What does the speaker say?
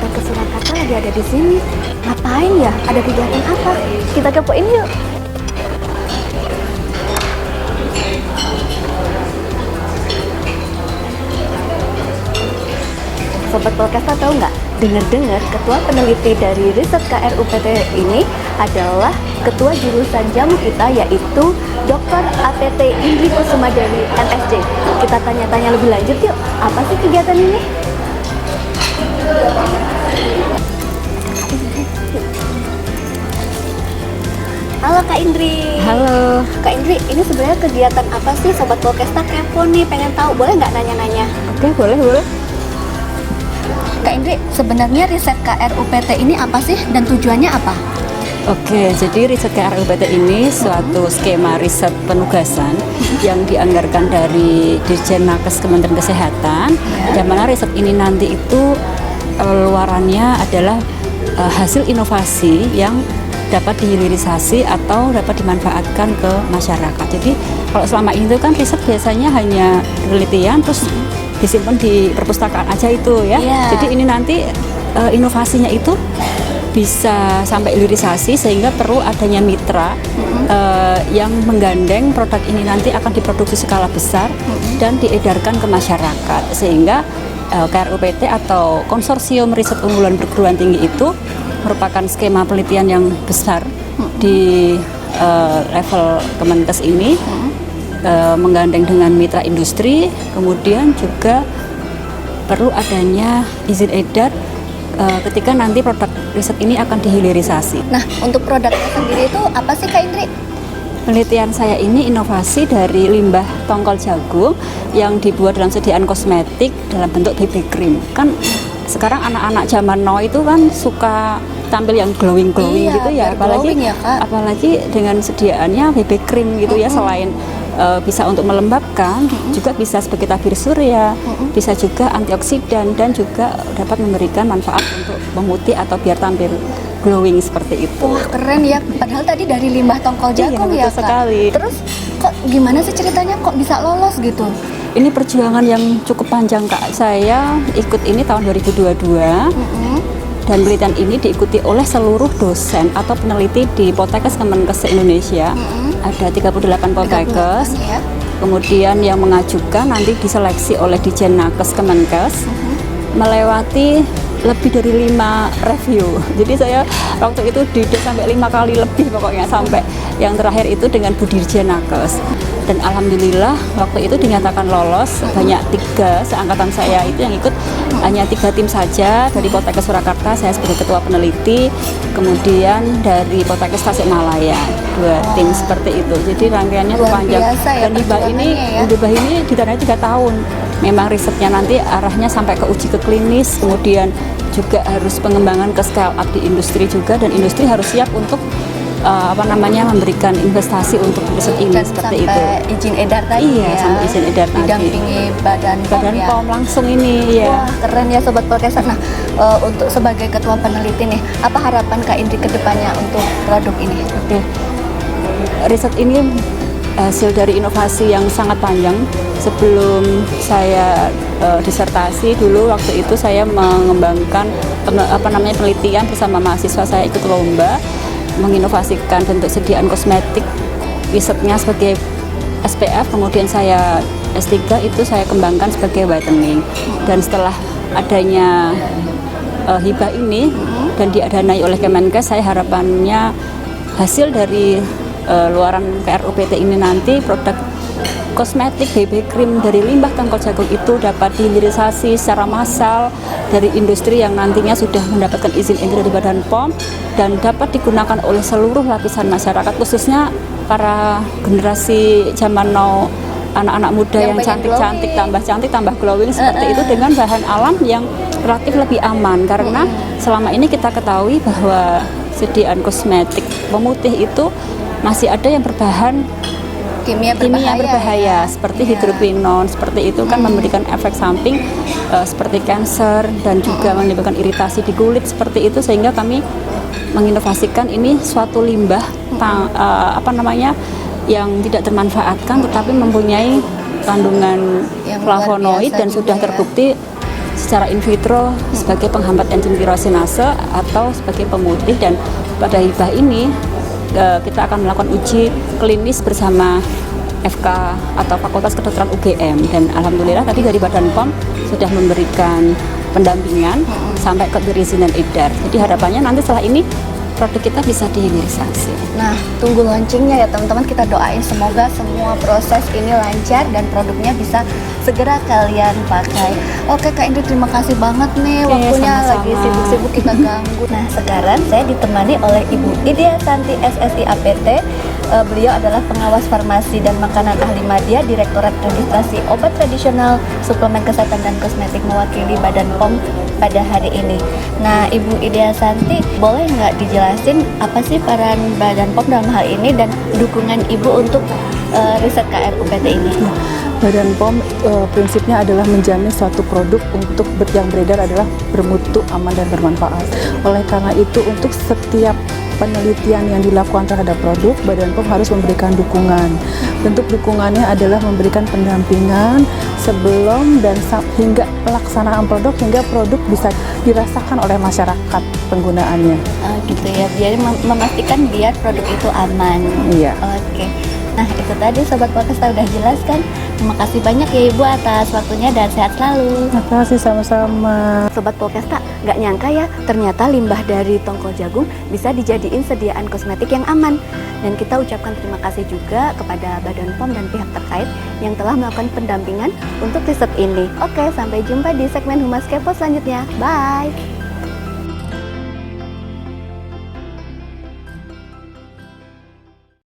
Poltekkes Surakarta lagi ada di sini. Ngapain ya? Ada kegiatan apa? Kita kepoin yuk. Sobat Polkesta tahu nggak? Dengar-dengar ketua peneliti dari riset KRUPT ini adalah ketua jurusan jamu kita, yaitu Dr. ATT Indri Kusuma dari MSc. Kita tanya-tanya lebih lanjut yuk, apa sih kegiatan ini? Halo Kak Indri. Halo. Kak Indri, ini sebenarnya kegiatan apa sih? Sobat Polkesta kepo nih, pengen tahu. Boleh nggak nanya-nanya? Oke, boleh. Kak Indri, sebenarnya riset KRUPT ini apa sih dan tujuannya apa? Oke, jadi riset KRUPT ini suatu skema riset penugasan yang dianggarkan dari Dirjen Nakes Kementerian Kesehatan, yang mana riset ini nanti itu luarannya adalah hasil inovasi yang dapat dihilirisasi atau dapat dimanfaatkan ke masyarakat. Jadi kalau selama ini kan riset biasanya hanya penelitian terus disimpan di perpustakaan aja itu ya. Jadi ini nanti inovasinya itu bisa sampai hilirisasi, sehingga perlu adanya mitra yang menggandeng produk ini nanti akan diproduksi skala besar dan diedarkan ke masyarakat, sehingga KRUPT atau Konsorsium Riset Unggulan Perguruan Tinggi itu merupakan skema penelitian yang besar di level Kemenkes ini, menggandeng dengan mitra industri, kemudian juga perlu adanya izin edar ketika nanti produk riset ini akan dihilirisasi. Nah, untuk produknya sendiri itu apa sih Kak Indri? Penelitian saya ini inovasi dari limbah tongkol jagung yang dibuat dalam sediaan kosmetik dalam bentuk BB cream. Kan sekarang anak-anak zaman now itu kan suka tampil yang glowing gitu ya, apalagi dengan sediaannya BB cream gitu ya, selain bisa untuk melembabkan, juga bisa sebagai tabir surya, bisa juga antioksidan, dan juga dapat memberikan manfaat untuk memutih atau biar tampil glowing seperti itu. Wah, keren ya, padahal tadi dari limbah tongkol jagung ya Kak. Sekali. Terus kok gimana sih ceritanya kok bisa lolos gitu? Ini perjuangan yang cukup panjang Kak. Saya ikut ini tahun 2022. Dan penelitian ini diikuti oleh seluruh dosen atau peneliti di Poltekkes Kemenkes Indonesia. Ada 38 Poltekkes. Kemudian yang mengajukan nanti diseleksi oleh Dirjen Nakes Kemenkes, melewati lebih dari 5 review. Jadi saya waktu itu didik sampai 5 kali lebih pokoknya, sampai yang terakhir itu dengan Bu Dirjen Nakes. Dan alhamdulillah waktu itu dinyatakan lolos. Banyak 3 seangkatan saya itu yang ikut, hanya 3 tim saja dari Poltekkes Surakarta, saya sebagai ketua peneliti, kemudian dari Poltekkes Tasikmalaya 2 tim seperti itu. Jadi rangkaiannya panjang. Ya, dan hibah ini didanai 3 tahun. Memang risetnya nanti arahnya sampai ke uji ke klinis, kemudian juga harus pengembangan ke scale up di industri juga, dan industri harus siap untuk memberikan investasi untuk riset ini dan seperti itu. Izin edar tadi sampai izin edar tadi. Didampingi Badan POM langsung ini ya. Wah, keren ya Sobat Polkesta. Nah, untuk sebagai ketua peneliti nih, apa harapan Kak Indri ke depannya untuk produk ini? Oke. Riset ini hasil dari inovasi yang sangat panjang. Sebelum saya disertasi dulu, waktu itu saya mengembangkan penelitian bersama mahasiswa saya, ikut lomba menginovasikan bentuk sediaan kosmetik, risetnya sebagai SPF, kemudian saya S3 itu saya kembangkan sebagai whitening. Dan setelah adanya hibah ini dan didanai oleh Kemenkes, saya harapannya hasil dari luaran KRUPT ini nanti produk kosmetik BB cream dari limbah tongkol jagung itu dapat dihilirisasi secara massal dari industri yang nantinya sudah mendapatkan izin edar dari Badan POM, dan dapat digunakan oleh seluruh lapisan masyarakat, khususnya para generasi zaman now, anak-anak muda yang cantik-cantik, tambah glowing seperti itu, dengan bahan alam yang relatif lebih aman. Karena selama ini kita ketahui bahwa sediaan kosmetik pemutih itu masih ada yang berbahan kimia berbahaya seperti hidroquinon, seperti itu kan memberikan efek samping seperti kanker dan juga menimbulkan iritasi di kulit seperti itu, sehingga kami menginovasikan ini suatu limbah yang tidak termanfaatkan tetapi mempunyai kandungan flavonoid dan sudah terbukti secara in vitro sebagai penghambat enzim tirosinase atau sebagai pemutih, dan pada hibah ini kita akan melakukan uji klinis bersama FK atau Fakultas Kedokteran UGM, dan alhamdulillah tadi dari Badan POM sudah memberikan pendampingan sampai ke perizinan edar. Jadi harapannya nanti setelah ini produk kita bisa dihilirisasi. Nah, tunggu launchingnya ya teman-teman. Kita doain semoga semua proses ini lancar dan produknya bisa segera kalian pakai. Oke Kak Indri, terima kasih banget nih, waktunya sama-sama. lagi sibuk-sibuk kita ganggu. Nah, sekarang saya ditemani oleh Ibu Idea Santi SSI APT. Beliau adalah pengawas farmasi dan makanan ahli Madya, Direktorat Registrasi Obat Tradisional, Suplemen Kesehatan dan Kosmetik, mewakili Badan POM pada hari ini. Nah, Ibu Idea Santi, boleh nggak dijelasin apa sih peran Badan POM dalam hal ini dan dukungan Ibu untuk riset KRUPT ini? Badan POM prinsipnya adalah menjamin suatu produk untuk yang beredar adalah bermutu, aman, dan bermanfaat. Oleh karena itu, untuk setiap penelitian yang dilakukan terhadap produk, Badan POM harus memberikan dukungan. Bentuk dukungannya adalah memberikan pendampingan sebelum dan hingga pelaksanaan produk, hingga produk bisa dirasakan oleh masyarakat penggunaannya. Gitu ya, biar memastikan biar produk itu aman. Iya. Oke. Nah, itu tadi Sobat Polkesta udah jelaskan. Terima kasih banyak ya Ibu atas waktunya dan sehat selalu. Terima kasih, sama-sama. Sobat Polkesta, nggak nyangka ya ternyata limbah dari tongkol jagung bisa dijadiin sediaan kosmetik yang aman. Dan kita ucapkan terima kasih juga kepada Badan POM dan pihak terkait yang telah melakukan pendampingan untuk riset ini. Oke, sampai jumpa di segmen Humas Kepo selanjutnya. Bye!